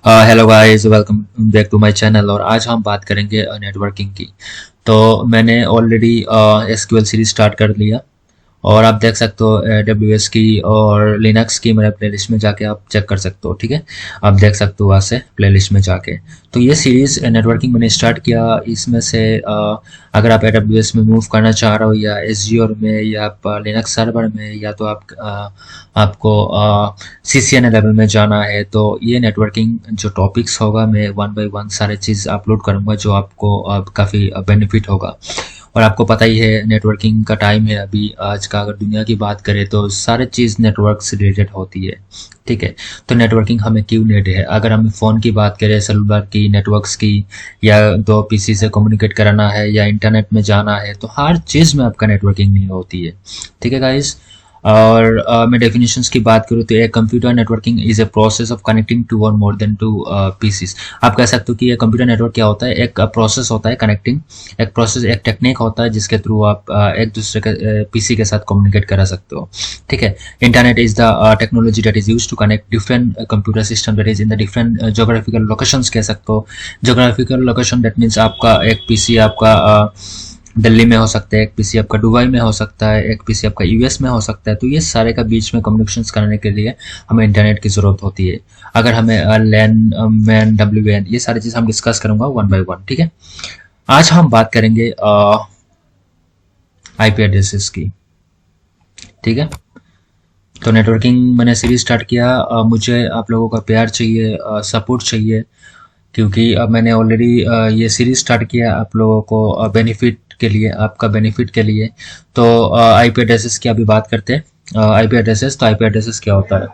Hello guys, welcome back to my channel. और आज हम बात करेंगे नेटवर्किंग की। तो मैंने ऑलरेडी एसक्यूएल सीरीज स्टार्ट कर लिया और आप देख सकते हो AWS की और लिनक्स की मेरे प्लेलिस्ट में जाके आप चेक कर सकते हो। ठीक है, आप देख सकते हो वहाँ से प्लेलिस्ट में जाके। तो ये सीरीज नेटवर्किंग मैंने स्टार्ट किया। इसमें से अगर आप AWS में मूव करना चाह रहे हो या एज़्योर में या आप लिनक्स सर्वर में या तो आपको CCNA लेवल में जाना है, तो ये नेटवर्किंग जो टॉपिक्स होगा मैं वन बाय वन सारे चीज़ अपलोड करूँगा जो आपको काफ़ी बेनिफिट होगा। और आपको पता ही है नेटवर्किंग का टाइम है अभी। आज का अगर दुनिया की बात करें तो सारे चीज़ नेटवर्क से रिलेटेड होती है। ठीक है, तो नेटवर्किंग हमें क्यों नीड है? अगर हम फ़ोन की बात करें, सेलुलर की, नेटवर्क्स की, या दो पीसी से कम्युनिकेट कराना है या इंटरनेट में जाना है, तो हर चीज़ में आपका नेटवर्किंग नहीं होती है। ठीक है गाइस। और मैं डेफिनेशंस की बात करूँ तो एक computer networking is a process of connecting two or more then to PCs. आप कह सकते हो कि ये कंप्यूटर नेटवर्क क्या होता है? एक प्रोसेस होता है कनेक्टिंग, एक प्रोसेस, एक टेक्निक होता है जिसके थ्रू आप एक दूसरे के पीसी के साथ कम्युनिकेट करा सकते हो। ठीक है, internet is the technology that is use to connect different computer system that is in the different geographical locations कह सकते हो। जोग्राफिकल लोकेशन दैट मीन्स आपका एक पीसी आपका दिल्ली में हो सकता है, एक पीसी आपका दुबई में हो सकता है, एक पीसी आपका यूएस में हो सकता है। तो ये सारे का बीच में कम्युनिकेशन करने के लिए हमें इंटरनेट की ज़रूरत होती है। अगर हमें लैन, मैन, WAN, ये सारी चीज़ हम डिस्कस करूँगा वन बाय वन। ठीक है, आज हम बात करेंगे IP एड्रेसेस की। ठीक है, तो नेटवर्किंग मैंने सीरीज स्टार्ट किया। मुझे आप लोगों का प्यार चाहिए, सपोर्ट चाहिए, क्योंकि अब मैंने ऑलरेडी ये सीरीज स्टार्ट किया आप लोगों को बेनिफिट के लिए, आपका बेनिफिट के लिए। तो IP एड्रेसेस की अभी बात करते हैं। IP एड्रेसेस, तो IP एड्रेसेस क्या होता है?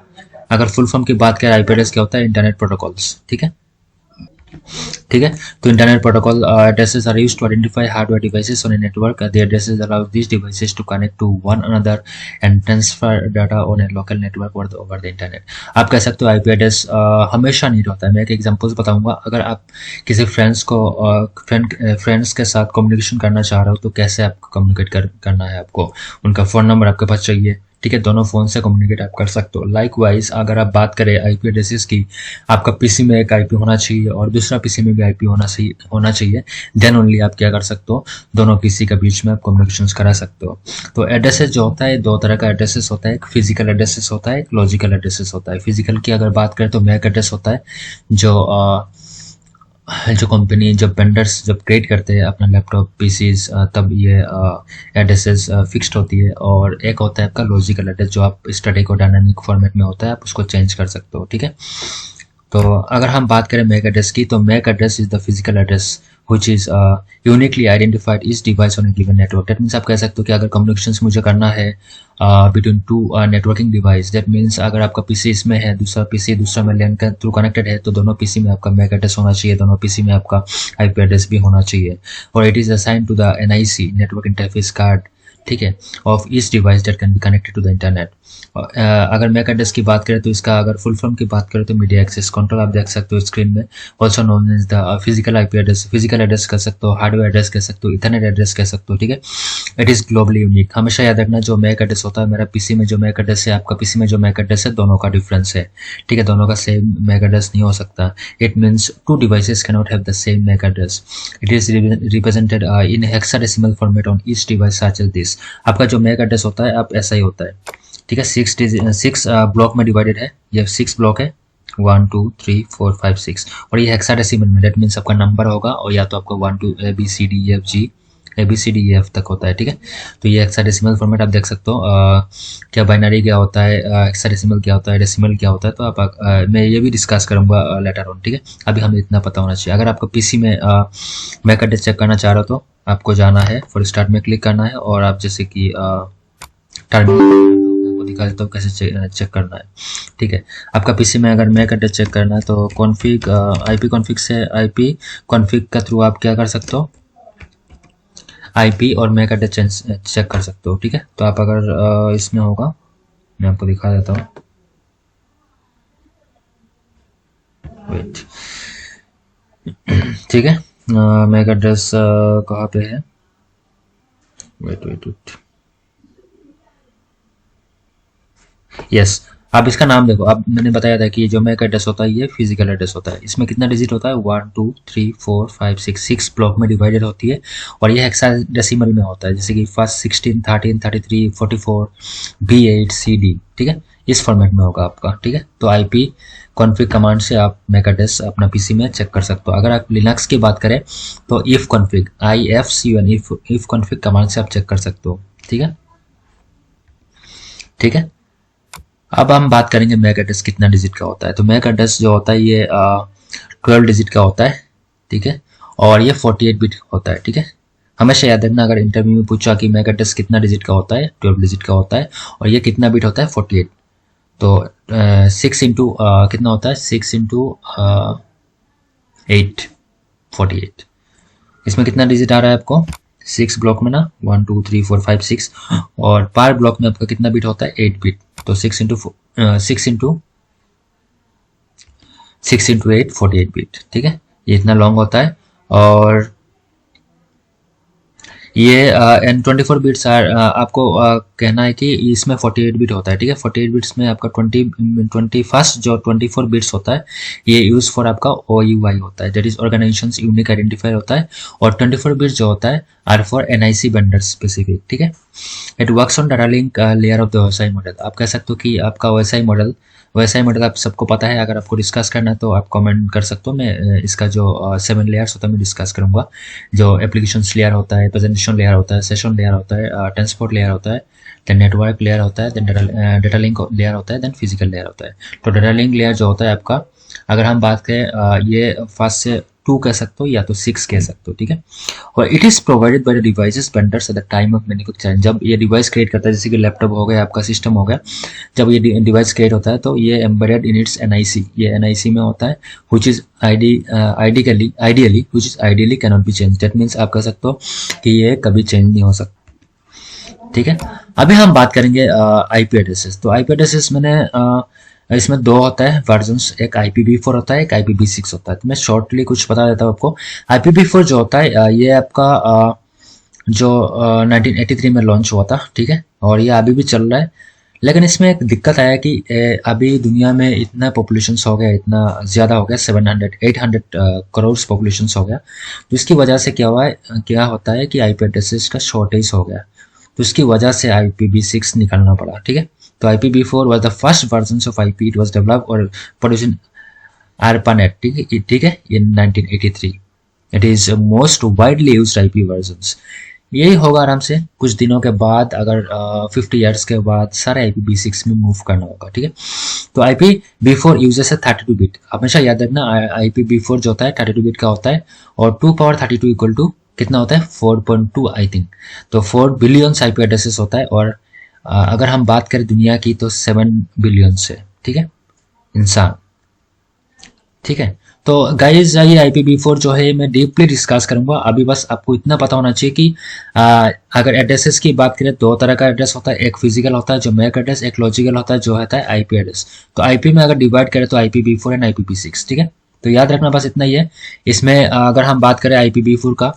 अगर फुल फॉर्म की बात करें, IP एड्रेस क्या होता है? Internet protocols. ठीक है, ठीक है। तो internet protocol addresses are used to identify hardware devices on a network. The addresses allow these devices to connect to one another and transfer data on a local network over the internet. आप कह सकते हो IP address हमेशा need होता है। मैं एक examples बताऊंगा। अगर आप किसी फ्रेंड्स को फ्रेंड्स के साथ कम्युनिकेशन करना चाह रहे हो, तो कैसे आपको कम्युनिकेट करना है? आपको उनका फ़ोन नंबर आपके पास चाहिए। ठीक है, दोनों फ़ोन से कम्युनिकेट आप कर सकते हो। लाइकवाइज अगर आप बात करें IP एड्रेसेस की, आपका पीसी में एक IP होना चाहिए और दूसरा पीसी में भी IP होना चाहिए। देन ओनली आप क्या कर सकते हो, दोनों पीसी के बीच में आप कम्युनिकेशन करा सकते हो। तो एड्रेसेस जो होता है, दो तरह का एड्रेसेस होता है। एक फिजिकल एड्रेसेस होता है, एक लॉजिकल एड्रेसेस होता है। फिजिकल की अगर बात करें तो मैक एड्रेस होता है, जो कंपनी, जब वेंडर्स जब क्रिएट करते हैं अपना लैपटॉप पीसीज, तब ये एड्रेसेस फिक्स्ड होती है। और एक होता है आपका लॉजिकल एड्रेस, जो आप स्टैटिक और डायनामिक फॉर्मेट में होता है, आप उसको चेंज कर सकते हो। ठीक है, तो अगर हम बात करें मैक एड्रेस की, तो MAC address is the physical address which is uniquely identified each device on a given network. That means आप कह सकते हो कि अगर कम्युनिकेशन मुझे करना है between two networking device, that means अगर आपका पीसी इसमें है, दूसरा पीसी दूसरा में लैन के थ्रू कनेक्टेड है, तो दोनों पीसी में आपका मैक एड्रेस होना चाहिए, दोनों पीसी में आपका IP एड्रेस भी होना चाहिए। और it is assign to the NIC, network interface card, ठीक है, of each device that can be connected to the internet. अगर मैक एड्रेस की बात करें तो इसका अगर फुल फॉर्म की बात करें तो मीडिया एक्सेस कंट्रोल, आप देख सकते हो स्क्रीन में। Also known as the physical IP address, physical address कह सकते हो, हार्डवेयर एड्रेस कह सकते हो, इथरनेट एड्रेस कह सकते हो। ठीक है, इट इज ग्लोबली यूनिक। हमेशा याद रखना, जो मैक एड्रेस होता है, मेरा पीसी में जो मैक एड्रेस है, आपका पीसी में जो मैक एड्रेस है, दोनों का डिफरेंस है। ठीक है, दोनों का सेम मैक एड्रेस नहीं हो सकता। It means two devices can not have the same MAC address. It is represented in hexadecimal format on each device such as this. आपका जो मैक एड्रेस होता है आप ऐसा ही होता है। ठीक है, सिक्स ब्लॉक में डिवाइडेड है। ये 6 ब्लॉक है, 1 2 3 4 5 6। और ये हेक्साडेसिमल में, दैट मीन्स आपका नंबर होगा और या तो आपका 1 2 ABCDEF तक होता है। ठीक है, तो ये हेक्साडेसिमल फॉर्मेट आप देख सकते हो। क्या बाइनरी क्या होता है, हेक्साडेसिमल क्या होता है, डेसिमल क्या होता है, तो आप मैं ये भी डिस्कस करूंगा लेटर ऑन। ठीक है, अभी हमें इतना पता होना चाहिए। अगर आपको पीसी में मैक एड्रेस चेक करना चाह रहे हो तो आपको जाना है, फॉर स्टार्ट में क्लिक करना है और आप जैसे कि टर्मिनल को दिखा देता हूँ कैसे चेक करना है। ठीक है, आपका पीसी में अगर मैक एड्रेस चेक करना है तो कॉन्फ़िग, IP कॉन्फ़िग से IP कॉन्फ़िग का थ्रू आप क्या कर सकते हो, IP और मैक एड्रेस चेक कर सकते हो। ठीक है, तो आप अगर इसमें होगा, मैं आपको दिखा देता हूँ। वेट, ठीक है, मैक एड्रेस कहाँ पे है? वेट वेट वेट, यस, आप इसका नाम देखो, अब मैंने बताया था कि ये जो मैक एड्रेस होता है ये फिजिकल एड्रेस होता है। इसमें कितना डिजिट होता है, 1 2 3 4 5 6 ब्लॉक में डिवाइडेड होती है, और ये हेक्साडेसिमल में होता है, जैसे कि फर्स्ट 16 13 33 44 B8 CD, ठीक है, इस फॉर्मेट में होगा आपका, ठीक है। तो IP कॉन्फ़िग कमांड से आप मैक एड्रेस अपना पीसी में चेक कर सकते हो। अगर आप लिनक्स की बात करें तो if config IFCUN if config command से आप चेक कर सकते हो, ठीक है, ठीक है। अब हम बात करेंगे मैक एड्रेस कितना डिजिट का होता है। तो मैक एड्रेस जो होता है ये 12 डिजिट का होता है, ठीक है, और ये 48 बिट होता है, ठीक है। हमेशा याद रखना, अगर इंटरव्यू में पूछा कि मैक एड्रेस कितना डिजिट का होता है, 12 डिजिट का होता है, और ये कितना बिट होता है, 48। तो 6 इंटू कितना होता है, 6 इंटू 8 48। इसमें कितना डिजिट आ रहा है आपको, 6 ब्लॉक में ना, 1 2 3 4 5 6, और पर ब्लॉक में आपका कितना बिट होता है, 8 बिट। तो 6 इंटू 8 48 बिट, ठीक है, ये इतना लॉन्ग होता है। और ये एन 24 बिट्स आपको कहना है कि इसमें 48 बिट होता है, ठीक है। 48 बिट्स में आपका 21st जो 24 बिट्स होता है ये यूज फॉर आपका OUI होता है, that is organization unique identifier होता है। और 24 बिट्स जो होता है are for NIC vendor specific, ठीक है। It works on data link layer of the OSI model. आप कह सकते हो कि आपका OSI मॉडल आप सबको पता है, अगर आपको डिस्कस करना है तो आप कमेंट कर सकते हो। मैं इसका जो 7 लेयर्स होता है मैं डिस्कस करूंगा। जो एप्लीकेशन लेयर होता है, प्रेजेंटेशन लेयर होता है, सेशन लेयर होता है, ट्रांसपोर्ट लेयर होता है, देन नेटवर्क लेयर होता है, देन डाटा लिंक लेयर होता है, देन फिजिकल लेयर होता है। तो डाटा लिंक लेयर जो होता है आपका, अगर हम बात करें ये 5 से 2 कह सकते हो या तो 6 कह सकते हो, ठीक है। और it is provided by the devices vendors at the time of manufacturing. जब ये डिवाइस क्रिएट करता है, जैसे कि लैपटॉप हो गया, आपका सिस्टम हो गया, जब ये डिवाइस क्रिएट होता है तो ये एम्बेडेड इन इट्स NIC, ये NIC में होता है, which is ideally which is ideally can not be change. That means आप कह सकते हो कि ये कभी चेंज नहीं हो सकता, ठीक है। अभी हम बात करेंगे IP एड्रेसेस। तो IP एड्रेसेस मैंने इसमें 2 होता है वर्जन्स, एक IPv4 होता है, एक IPv6 होता है। तो मैं शॉर्टली कुछ बता देता हूँ आपको। IPv4 जो होता है ये आपका जो 1983 में लॉन्च हुआ था, ठीक है, और ये अभी भी चल रहा है। लेकिन इसमें एक दिक्कत आया कि अभी दुनिया में इतना पॉपुलेशन हो गया, इतना ज़्यादा हो गया, 800 करोड़ पॉपुलेशन हो गया। तो इसकी वजह से क्या होता है कि IP एड्रेसेस का शॉर्टेज हो गया, तो इसकी वजह से IPv6 निकालना पड़ा, ठीक है। तो IPv4 was the first versions of IP. It was developed or produced in ARPANET, ठीक है, in 1983. It is most widely used IP versions. यही होगा आराम से कुछ दिनों के बाद, अगर 50 ईयर्स के बाद सारे IPv6 में मूव करना होगा, ठीक है। तो IPv4 यूजेस है 32 बिट। हमेशा याद रखना IPv4 जो होता है 32 बिट का होता है, और 2^32 इक्वल टू कितना होता है, 4.2 आई थिंक। तो 4 बिलियन IP एड्रेसेस होता है, और अगर हम बात करें दुनिया की तो 7 बिलियन से, ठीक है, इंसान, ठीक है। तो गाइज ये IPv4 जो है मैं डीपली डिस्कस करूंगा। अभी बस आपको इतना पता होना चाहिए कि अगर एड्रेसेस की बात करें, 2 तरह का एड्रेस होता है, एक फिजिकल होता है जो मैक एड्रेस, एक लॉजिकल होता है जो होता है IP एड्रेस। तो IP में अगर डिवाइड करें तो IPv4 एंड IPv6, ठीक है। तो याद रखना बस इतना ही है। इसमें अगर हम बात करें IPv4 का,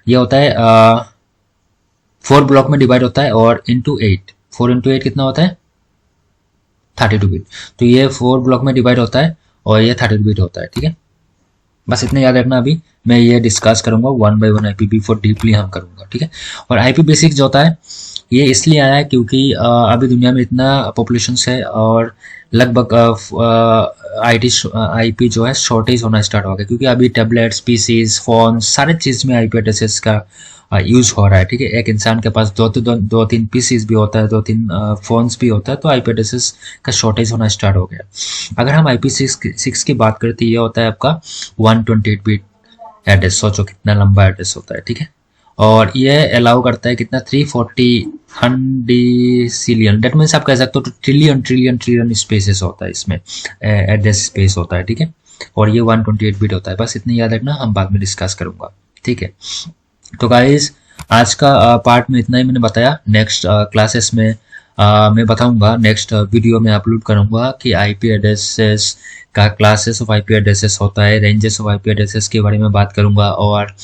ये होता है 4 ब्लॉक में डिवाइड होता है, और इंटू 8, 4 इंटू 8 कितना होता है, 32 बिट। तो ये 4 ब्लॉक में डिवाइड होता है, और ये 32 बिट होता है, ठीक है। बस इतना याद रखना। अभी मैं ये डिस्कस करूंगा 1 बाय 1 IPv4 डीपली हम करूंगा, ठीक है। और IPv6 जो होता है ये इसलिए आया है क्योंकि अभी दुनिया में इतना पॉपुलेशन है, और लगभग IP जो है शॉर्टेज होना स्टार्ट हो गया, क्योंकि अभी टैबलेट्स, PCs, फोन, सारे चीज़ में IP एड्रेसेस का यूज हो रहा है, ठीक है। एक इंसान के पास 2-3 PCs भी होता है, 2-3 फोन्स भी होता है, तो IP एड्रेसेस का शॉर्टेज होना स्टार्ट हो गया। अगर हम IPv6 की बात करते हैं, ये होता है आपका 128 बिट एड्रेस। सोचो कितना लंबा एड्रेस होता है, ठीक है। और ये अलाउ करता है कितना, 340 हंडिसिलियन, डेट मीन्स आप कह सकते हो ट्रिलियन स्पेसेस होता है इसमें, एड्रेस स्पेस होता है, ठीक है। और ये 128 बिट होता है। बस इतनी याद रखना, हम बाद में डिस्कस करूंगा, ठीक है। तो गाइज आज का पार्ट में इतना ही मैंने बताया। नेक्स्ट क्लासेस में मैं बताऊंगा, नेक्स्ट वीडियो में अपलोड करूंगा कि IP एड्रेसेस का क्लासेस ऑफ IP एड्रेसेस होता है, रेंजेस ऑफ IP एड्रेसेस के बारे में बात करूंगा, और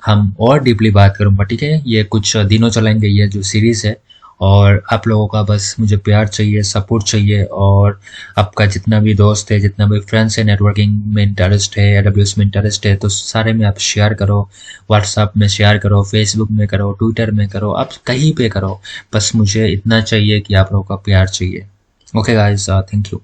हम और डीपली बात करूंगा, ठीक है। ये कुछ दिनों चलेंगे ये जो सीरीज है, और आप लोगों का बस मुझे प्यार चाहिए, सपोर्ट चाहिए, और आपका जितना भी दोस्त है, जितना भी फ्रेंड्स है नेटवर्किंग में इंटरेस्ट है, AWS में इंटरेस्ट है, तो सारे में आप शेयर करो। व्हाट्सएप में शेयर करो, फेसबुक में करो, ट्विटर में करो, आप कहीं पे करो, बस मुझे इतना चाहिए कि आप लोगों का प्यार चाहिए। Okay guys, thank you.